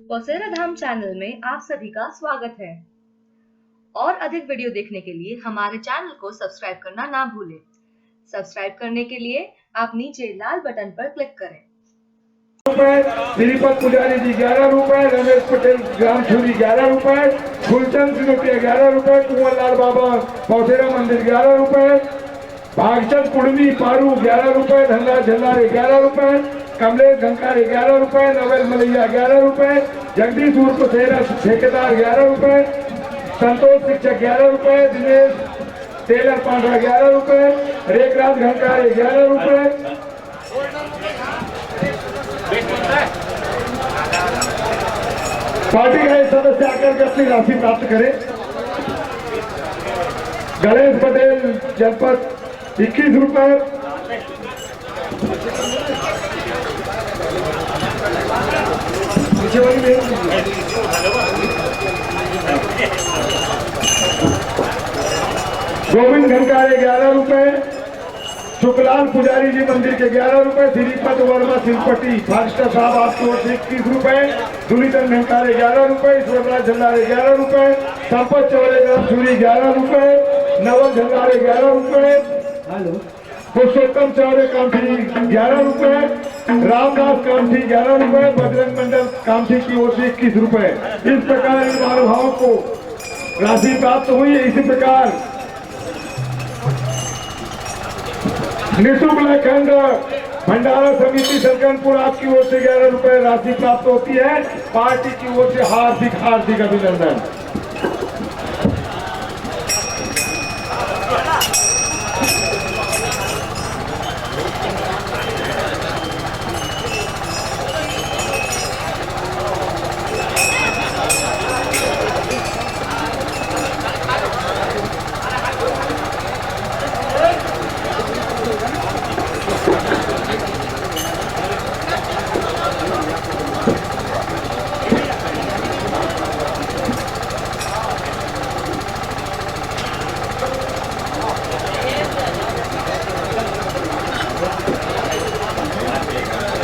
पोसेरा धाम channel में आप सभी का स्वागत है और अधिक वीडियो देखने के लिए हमारे चैनल को सब्सक्राइब करना ना भूलें। सब्सक्राइब करने के लिए आप नीचे लाल बटन पर क्लिक करें। श्रीपद पुजारी जी 11 रुपए, रमेश पटेल ग्राम छुरी 11 रुपए, फुलचंद सिनोटिया 11 रुपए, कुंवर लाल बाबा पोसेरा मंदिर 11 रुपए, भागचंद कुड़मी पारू 11 रुपए, धनराज झल्लारे 11 रुपए, कमलेश घंकार 11 रुपए, नवेल मलैया 11 रुपए, जगदीश उर्फ पोसेरा ठेकेदार 11 रुपए, संतोष शिक्षक 11 रुपए, दिनेश टेलर पांडा 11 रुपए, रेखराज घंकार 11 रुपए। पार्टी का सदस्य आकर के अपनी राशि प्राप्त करें। गणेश पटेल जनपद 21 रुपए, गोविंद घंकारे 11 रुपए, शुक्लाल पुजारी जी मंदिर के 11 रुपए, श्रीपद वर्मा सिलपट्टी फास्टर साहब आपकी ओर से 21 रुपए, दुनीधन घंकारे 11 रुपए, ईश्वरराज झल्लारे 11 रुपए, संपत चौरे छुरी 11 रुपए, नवल झल्लारे 11 रुपए, पुरुषोत्तम चौरे कामठी 11 रुपए, रामदास कामठी 11 रुपए, बजरंग मंडल कामठी की ओर से 21 रुपए। इस प्रकार इन महानुभावों को राशि प्राप्त हुई है। इसी प्रकार निःशुल्क खंड भंडारा समिति सरकनपुर आपकी ओर से 11 रुपए राशि प्राप्त होती है। पार्टी की ओर से हार्दिक हार्दिक अभिनंदन।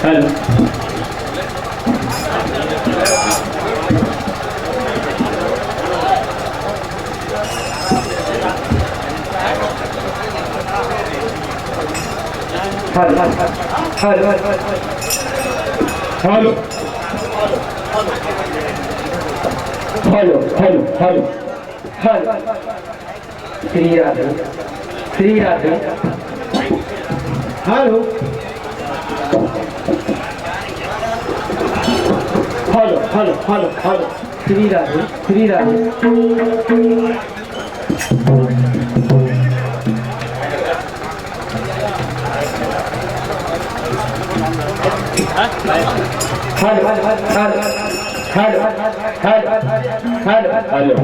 Hello hello hello hello hello hello hello Shri Radhe hello hello hello hello hello Shri Radhe hello hello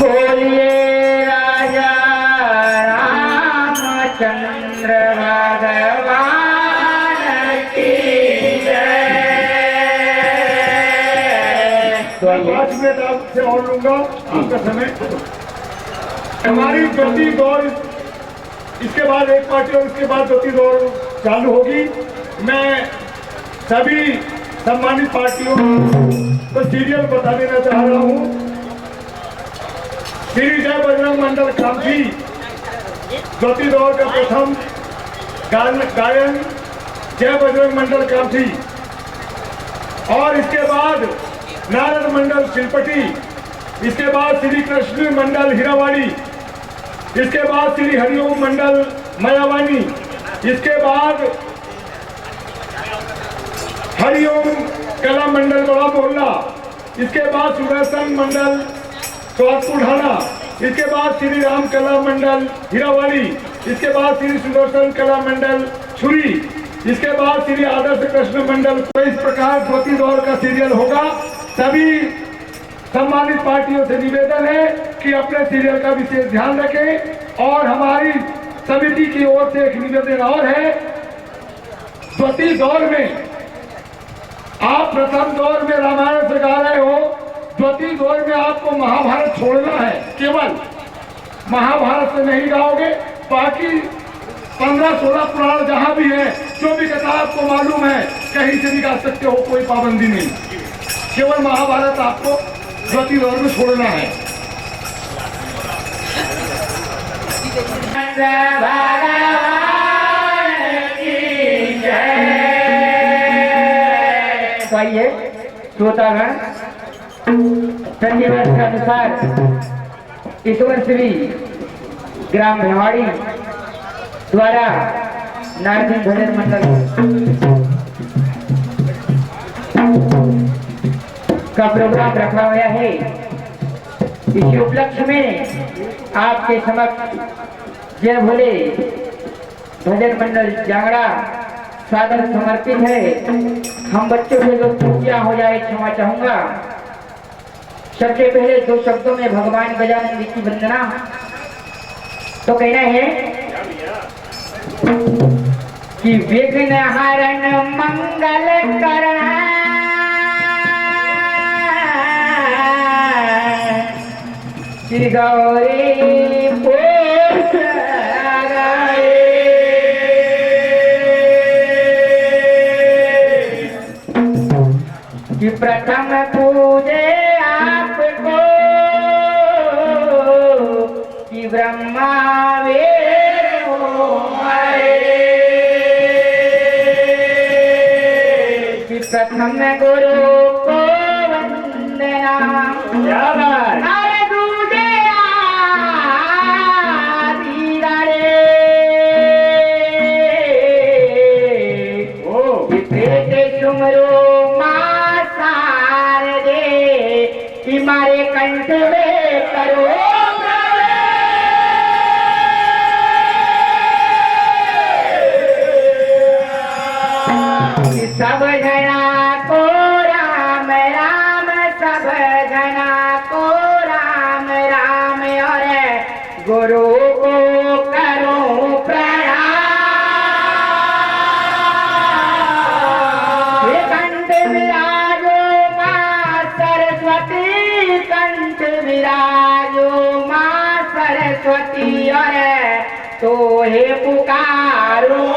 बोलिए राजा रामचंद्र भगवान की जय। तो 5 मिनट आपसे और लूंगा आपका समय। हमारी ज्योति दौड़ इसके बाद एक पार्टी और उसके बाद ज्योति दौड़ चालू होगी। मैं सभी सम्मानित पार्टियों को सीरियल बता देना चाह रहा हूँ। श्री जय बजरंग मंडल कामठी ज्योति दौड़ का प्रथम गायन जय बजरंग मंडल कामठी, और इसके बाद नारद मंडल शिलपटी, इसके बाद श्री कृष्ण मंडल हीरावाड़ी, इसके बाद श्री हरिओम मंडल मायावानी, इसके बाद हरिओम कला मंडल बड़ा मोहल्ला, इसके बाद सुदर्शन मंडल ढाना, इसके बाद श्री राम कला मंडल हीरावाड़ी, इसके बाद श्री सुदर्शन कला मंडल छुरी, इसके बाद श्री आदर्श कृष्ण मंडल। तो इस प्रकार ज्योति दौड़ का सीरियल होगा। सभी सम्मानित पार्टियों से निवेदन है कि अपने सीरियल का विशेष ध्यान रखें। और हमारी समिति की ओर से एक निवेदन और है, द्वितीय दौर में आप प्रथम दौर में रामायण से गा रहे हो, द्वितीय दौर में आपको महाभारत छोड़ना है। केवल महाभारत से नहीं गाओगे, बाकी 15-16 पुराण जहां भी है, जो भी कथा आपको मालूम है, कहीं से भी गा सकते हो, कोई पाबंदी नहीं। केवल महाभारत आपको द्वितीय दौर में छोड़ना है। तो आइए श्रोतागण, प्रतिवर्ष के अनुसार इस वर्ष भी ग्राम भिवाड़ी द्वारा नारदी भजन मंडल का प्रोग्राम रखा गया है। इसी उपलक्ष्य में आपके समक्ष जय भोले भजन मंडल जांगड़ा सादर समर्पित है। हम बच्चों से जो त्रुटियां हो जाए क्षमा चाहूंगा। सबसे पहले 2 शब्दों में भगवान गजानन जी की वंदना। तो कहना है कि विघ्न हरण मंगल करण श्री गौरी पोष कि प्रथम पूजे आपको कि ब्रह्मा कि प्रथम गुरु को वंदना। अरे दूजे आदि रे कि प्रीति सुमरो मारे कंठ में करो सब जना को राम राम, सब जना को राम राम और गुरु को करो प्रणाम। कंठ विराजो मां सरस्वती, कंठ विराजो मां सरस्वती और तो हे पुकारो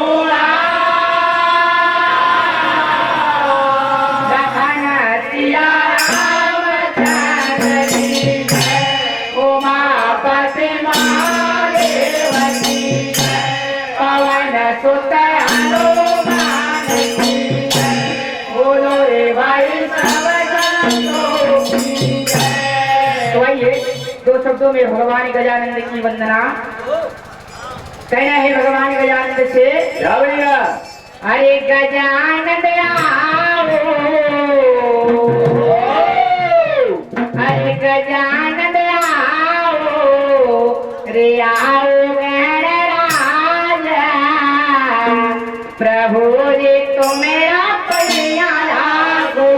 शब्दों में भगवान गजानंद की वंदना। कहना है भगवान गजानंद से, अरे गजानंद आओ, अरे गजानंद आओ रे आओ गणराज, प्रभु जी तो मेरा पैया लागो।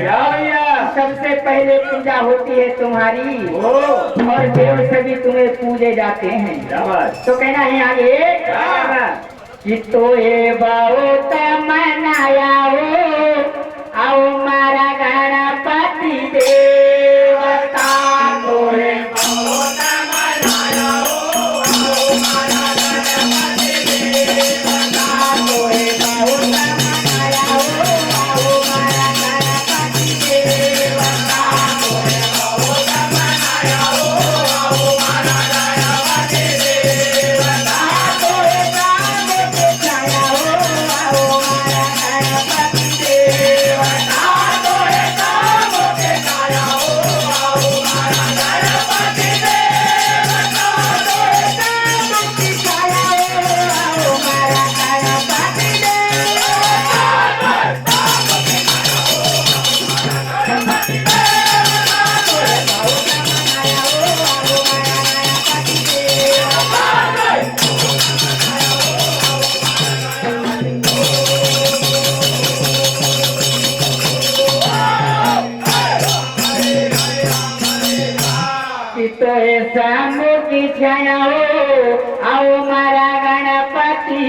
क्या भैया? सबसे पहले पूजा होती है तुम्हारी और देव सभी तुम्हें पूजे जाते हैं। तो कहना है आगे कि तो ये बहुत मनाया हो आओ मारा गणपति देवता तो ये बहुत मनाया हो आओ मारा गणपति देवता तो ये बहुत मनाया हो आओ मारा गणपति देवता तो ये बहुत मनाया हो आओ मारा गणपति देवता तो ये काम के छाया हो आओ मारा गणपति देवता तो ये काम के छाया हो आओ मारा गणपति देवता तो ये काम के छाया हो आओ मारा गणपति तो ऐसा की छाया हो आओ मारा गणपति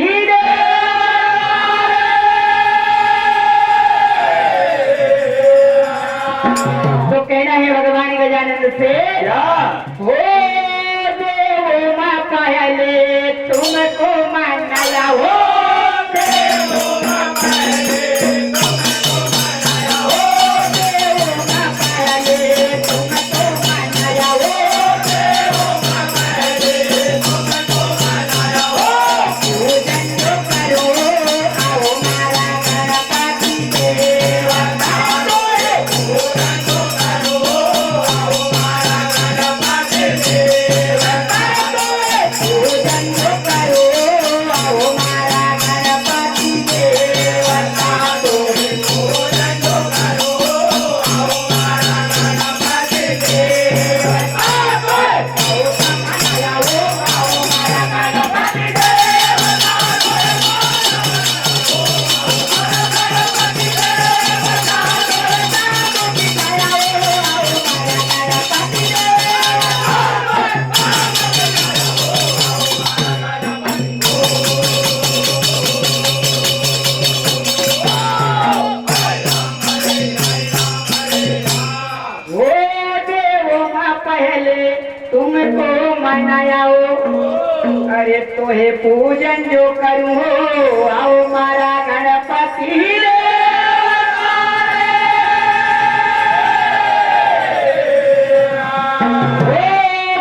तो कहना है भगवान गजानंद से हो देवो माँ पहले तुमको मनाया हो देवो माँ पहले तुमको मनाया हो देवो माँ पहले तुमको मनाया हो देवो माँ पहले तुमको मनाया हो पूजन जो करो आओ मारा गणपति देवता पूजन जो करो आओ मारा गणपति देवता पूजन जो करो आओ मारा गणपति देवता पूजन जो करो आओ मारा गणपति देवता मनाया हो आओ मारा गणपति वो देवो माँ पहले तुमको मनाया हो अरे तो हे पूजन जो करूं हो आओ मारा गणपति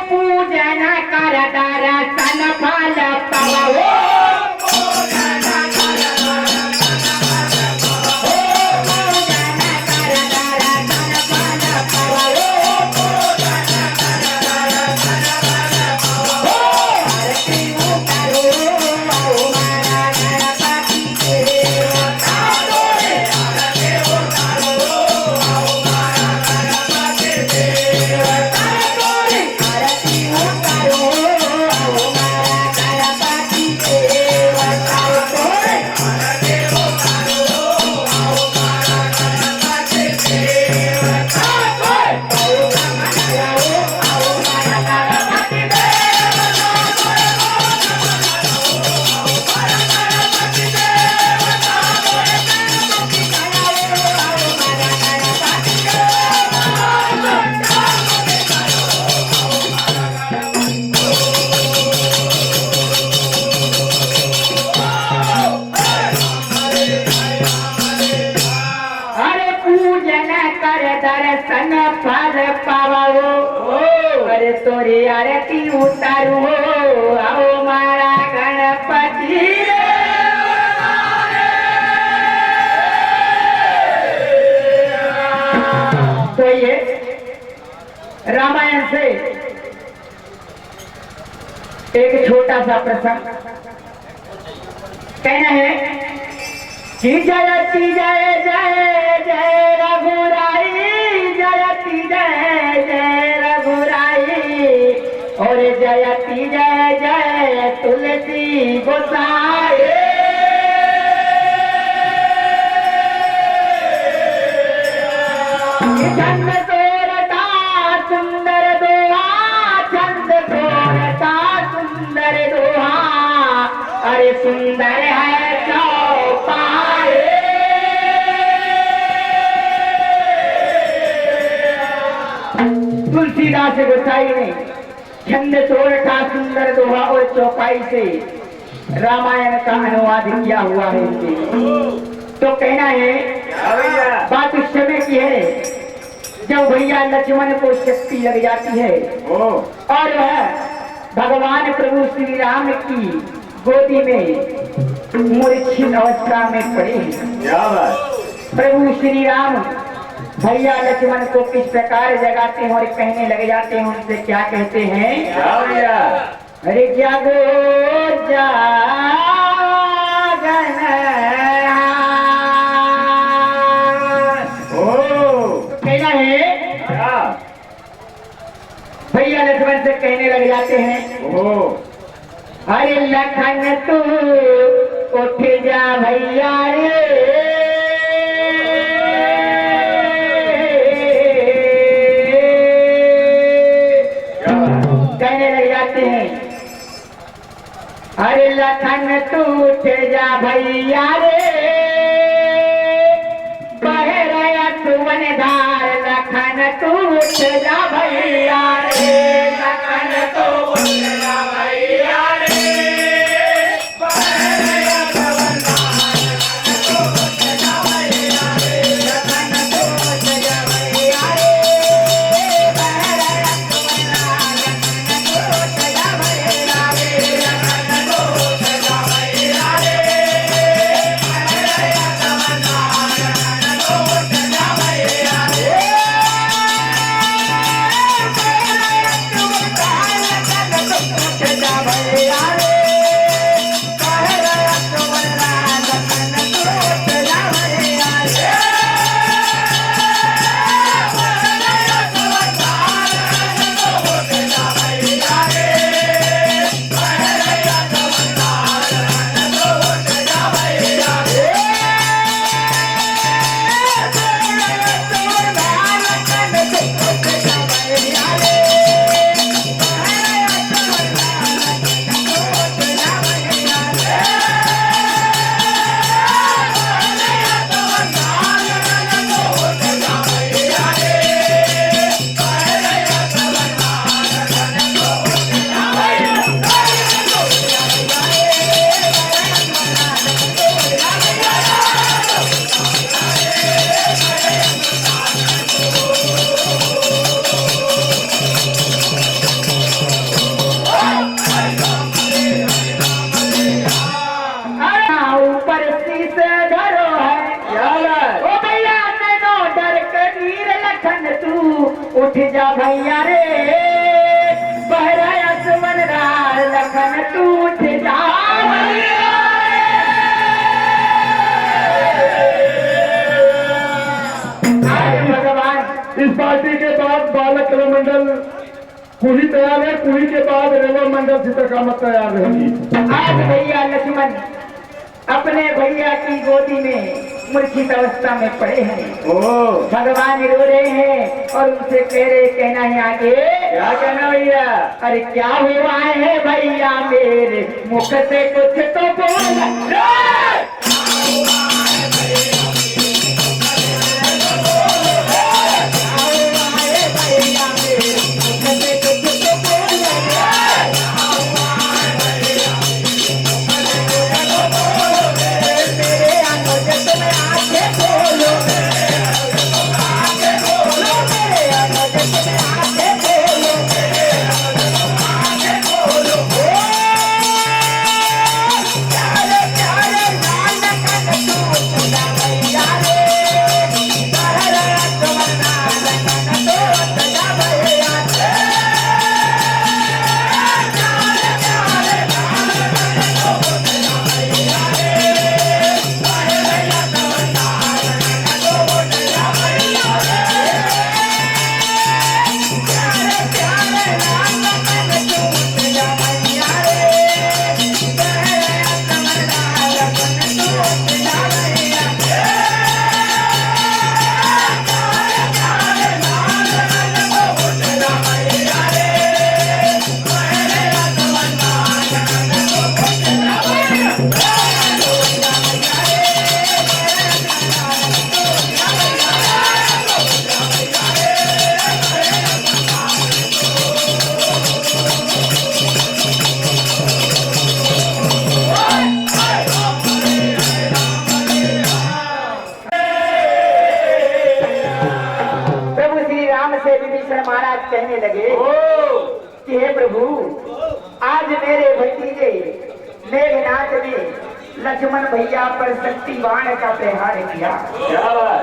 पूजन कर दर्शन फल पाओ पूजन कर दर्शन फल पाओ आरती करो आओ मारा गणपति देवता आरती करो आओ मारा गणपति देवता आरती करो आओ मारा गणपति देवता आरती करो आओ मारा गणपति देवता मनाया हो आओ मारा गणपति अरे पूजन कर दर्शन फल पावो अरे तोरी आरती उतारू हो आओ मारा गणपति तो ये रामायण से एक छोटा सा प्रसंग कहना है कि जयति जय जय जय रघुराई जयति जय जय रघुराई और जयति जय जय तुलसी गोसाई छंद तोरता सुंदर दोहा, छंद तोरता सुंदर दोहा, अरे सुंदर है चौपाए। तुलसीदास गोसाई ने छंद तोरठा सुंदर दोहा और चौपाई से रामायण का अनुवाद किया हुआ है इनके। तो कहना है बात उस समय की है जब भैया लक्ष्मण को शक्ति लग जाती है और वह भगवान प्रभु श्री राम की गोदी में मूर्छित अवस्था में पड़े हैं। प्रभु श्री राम भैया लक्ष्मण को किस प्रकार जगाते हैं और कहने लग जाते हैं, उनसे क्या कहते हैं? अरे जागो जागन कहना है। भैया लक्ष्मण से कहने लग जाते हैं, अरे लखन तू उठ जा भैया रे, कहने लग जाते हैं, अरे लखन तू उठ जा भैया रे, बह रहा सुवन धार, लखन तू उठ जा भैया रे, लखन तू उठ जा भैया रे, बह रहा सुवन धार, लखन तू उठ जा भैया रे, लखन तू उठ जा भैया रे, बह रहा सुवन धार, लखन तू उठ जा भैया रे, लखन तू उठ जा भैया रे, बह रहा सुवन धार, लखन तू उठ जा भैया रे, ऊपर शीश धरो है, ओ भैया तेनो डर के वीर लखन तू उठ जा भैया रे, बहराया सुमन रार लखन तू उठ जा भैया रे। भगवान इस पार्टी के बाद बालक रेवा मंडल कुली तैयार है, कुली के बाद रेवा मंडल सीताकामत तैयार रहेगी। आज भैया लक्ष्मण अपने भैया की गोदी में मूर्छित अवस्था में पड़े हैं। भगवान रो रहे हैं और उनसे कह रहे, कहना है आगे क्या कहना भैया? अरे क्या हुआ है भैया मेरे, मुख से कुछ तो बोल। कहने लगे कि हे प्रभु, आज मेरे भतीजे मेघनाथ ने लक्ष्मण भैया पर शक्ति बाण का प्रहार किया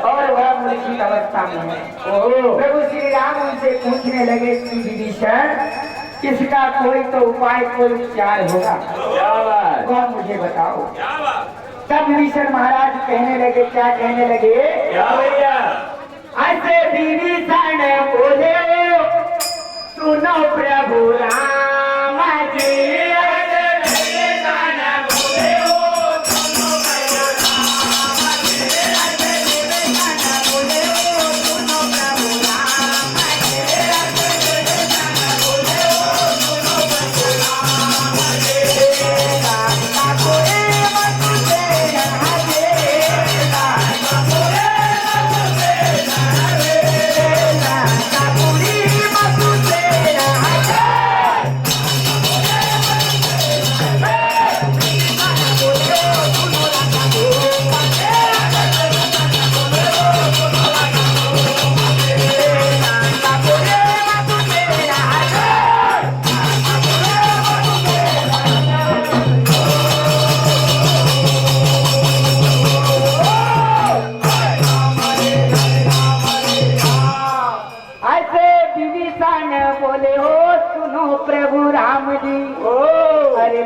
और वह मूर्छित अवस्था में है। प्रभु श्री राम उनसे पूछने लगे कि विभीषण, इसका कोई तो उपाय, कोई उपचार होगा, वह मुझे बताओ। तब विभीषण महाराज कहने लगे, क्या कहने लगे? ऐसे विभीषण बोले, सुनो प्रभु राम जी,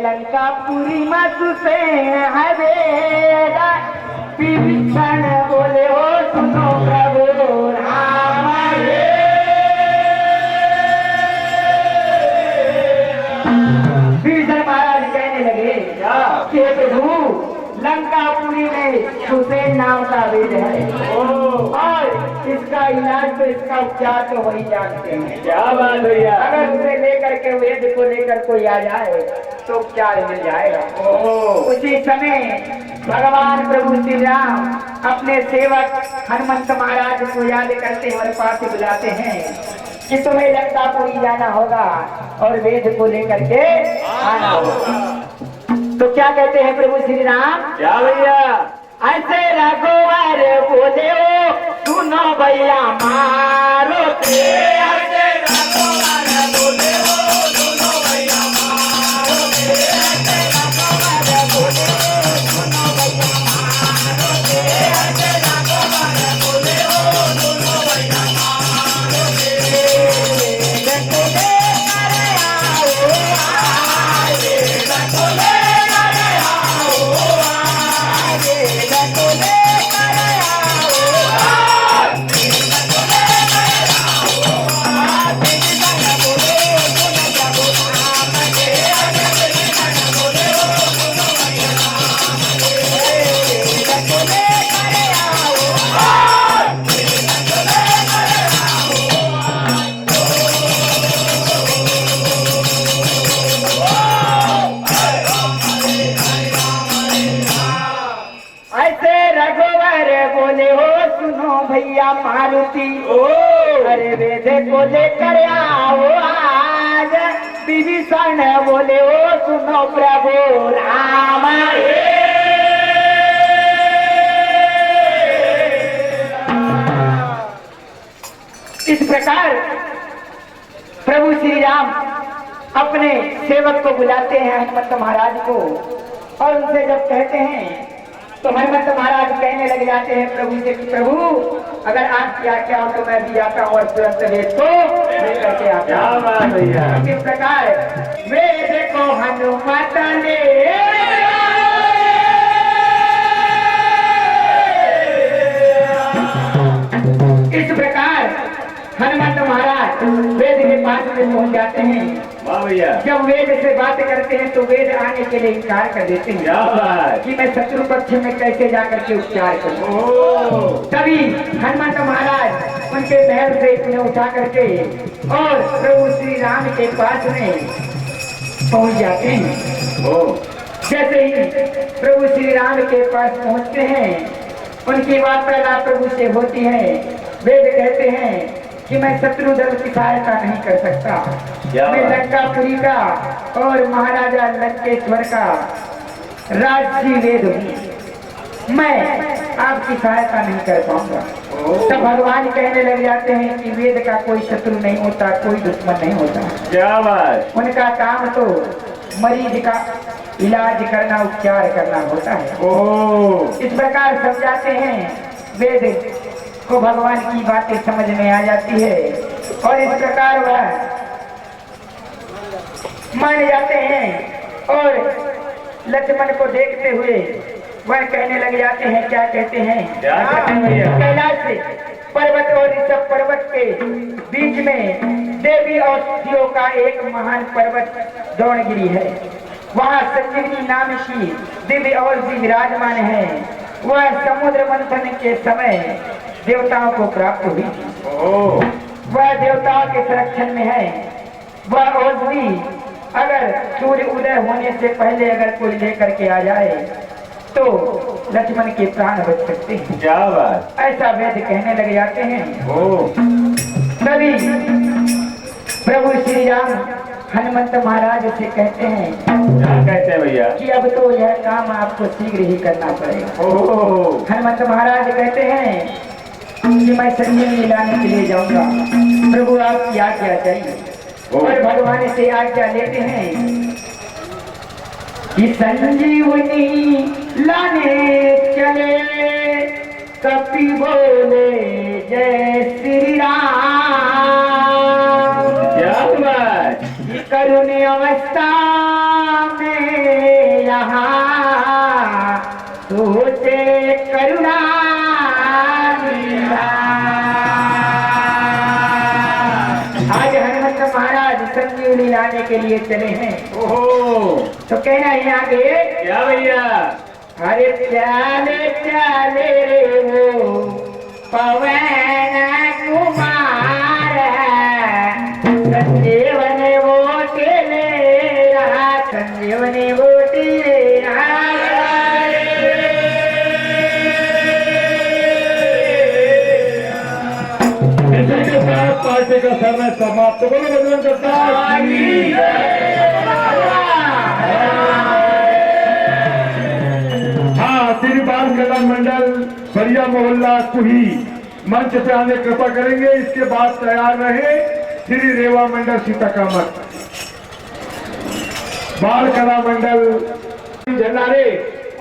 लंकापुरी मत से हवेरा। विभीषण बोले, हो सुनो प्रभु राम रे। विभीषण महाराज कहने लगे कि प्रभु, लंकापुरी में सुसेन नाम का वेद है और इसका इलाज तो, इसका उपचार तो वही जानते हैं। क्या बात भैया, अगर उसे लेकर के वेद को लेकर कोई आ जाए तो उपचार मिल जाएगा। उसी समय भगवान प्रभु श्री राम अपने सेवक हनुमंत महाराज को याद करते हैं और पास बुलाते हैं कि तुम्हें लंकापुरी जाना होगा और वेद को लेकर के आना होगा। तो क्या कहते हैं प्रभु श्री राम? क्या भैया? ऐसे रघुवर बोले, हो सुनो भैया मारो ते। ऐसे रघुवर बोले, हो सुनो भैया मारो ते। ऐसे रघुवर बोले, हो सुनो भैया मारो ते। ऐसे रघुवर बोले, हो सुनो भैया मारो ते। रघुले करे आओ आए, रघुले भैया मारुति, अरे वेद को लेकर आओ आज। विभीषण बोले, ओ सुनो प्रभु राम। इस प्रकार प्रभु श्री राम अपने सेवक को बुलाते हैं हनुमंत महाराज को और उनसे जब कहते हैं तो हनुमंत महाराज कहने लग जाते हैं प्रभु से, प्रभु अगर आप क्या क्या हो तो मैं भी जाता हूँ और तुरंत वेद को लेकर के आता हूँ। इस प्रकार वेद को हनुमत ने इस प्रकार हनुमंत महाराज वेद के पास में पहुंच जाते हैं। जब वेद से बात करते हैं तो वेद आने के लिए इनकार कर देते हैं कि मैं शत्रु पक्ष में कैसे जाकर के उपचार करूं। तभी हनुमंत महाराज उनके महल से इन्हें उठा करके और प्रभु श्री राम के पास में पहुंच जाते हैं। जैसे ही प्रभु श्री राम के पास पहुंचते हैं उनकी वार्तालाप प्रभु से होती है। वेद कहते हैं कि मैं शत्रु दल की सहायता नहीं कर सकता, मैं लंकापुरी का और महाराजा लंकेश्वर का राजसी वेद हूँ, मैं आपकी सहायता नहीं कर पाऊंगा। तो भगवान कहने लग जाते हैं कि वेद का कोई शत्रु नहीं होता, कोई दुश्मन नहीं होता। क्या बात। उनका काम तो मरीज का इलाज करना, उपचार करना होता है। इस प्रकार समझाते हैं, वेद को भगवान की बातें समझ में आ जाती है और इस प्रकार वह मान जाते हैं। और लक्ष्मण को देखते हुए वह कहने लग जाते हैं, क्या कहते हैं, कैलाश से पर्वत और ऋषभ पर्वत के बीच में देवी औषधियों का एक महान पर्वत द्रोणगिरी है। वहाँ संजीवनी नाम की दिव्य औषधि विराजमान है। वह समुद्र मंथन के समय देवताओं को प्राप्त हुई थी। वह देवताओं के संरक्षण में है। वह औषधि अगर सूर्य उदय होने से पहले अगर कोई लेकर के आ जाए तो लक्ष्मण के प्राण बच सकते हैं। क्या बात। ऐसा वेद कहने लग जाते हैं। तभी प्रभु श्री राम हनुमंत महाराज से कहते हैं, क्या कहते हैं भैया, कि अब तो यह काम आपको शीघ्र ही करना पड़ेगा। हनुमंत महाराज कहते हैं कि मैं संजीवनी लाने के लिए जाऊंगा, प्रभु आपकी आज्ञा चाहिए। और भगवान से आज्ञा लेते हैं कि संजीवनी लाने चले, कपि बोले जय श्री राम। क्या बात। करुण अवस्था में यहाँ सोचे करुणा। आज हनुमंत महाराज संजीवनी लाने के लिए चले हैं। तो कहना है आगे, क्या भैया, अरे चले चले रे वो पवन कुमार, संजीवन वो तेरा, संजीवन वो तेरा। इसी के साथ पार्टी का समय समाप्त। बोलो बजरंग करता। हाँ, श्री बाल कल्याण मंडल बरिया मोहल्ला कुही मंच पे आने कृपा करेंगे। इसके बाद तैयार रहे श्री रेवा मंडल सीताकामत, बाल कला मंडल झल्लारे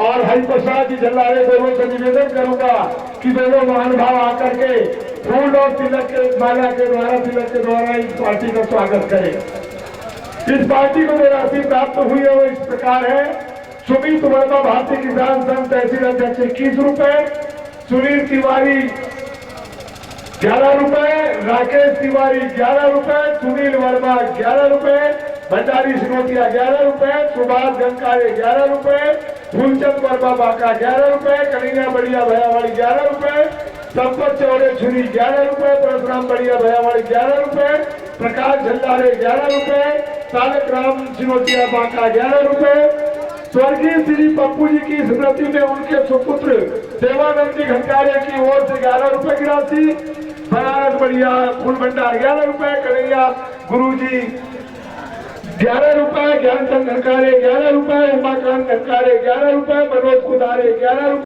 और हरिप्रसाद जी झल्लारे दोनों से निवेदन करूंगा कि दोनों महान भाव आकर के फूल और तिलक के माला के द्वारा, तिलक के द्वारा इस पार्टी का स्वागत करें। इस पार्टी को जो राशि प्राप्त हुई है वो इस प्रकार है। सुमित वर्मा भारतीय किसान संघ तहसील अध्यक्ष 21 रुपए, सुनील तिवारी 11 रुपए, राकेश तिवारी 11 रुपए, सुनील वर्मा 11 रुपए, भंडारी सिनोतिया 11 रुपए, सुभाष गंकारे 11 रुपए, फूलचंद वर्मा बांका 11 रुपए, कन्हैया बढ़िया भयावाड़ी 11 रुपए, संपत चौड़े छुरी 11 रुपए, परशुराम बढ़िया भयावाड़ी 11 रुपए, प्रकाश झल्लारे 11 रुपए, तारक राम सिनोतिया बांका 11 रुपए। स्वर्गीय श्री पप्पू जी की स्मृति में उनके सुपुत्र देवानंद जी घंटारे की ओर से 11 रुपए की राशि, बनारस बढ़िया फूल भंडार 11 रुपए, कन्हैया गुरु जी 11 रुपए, ज्ञानचंद घंटारे 11 रुपए, उमाकांत घंटारे 11 रुपए, मनोज कुदारे 11 रुपए।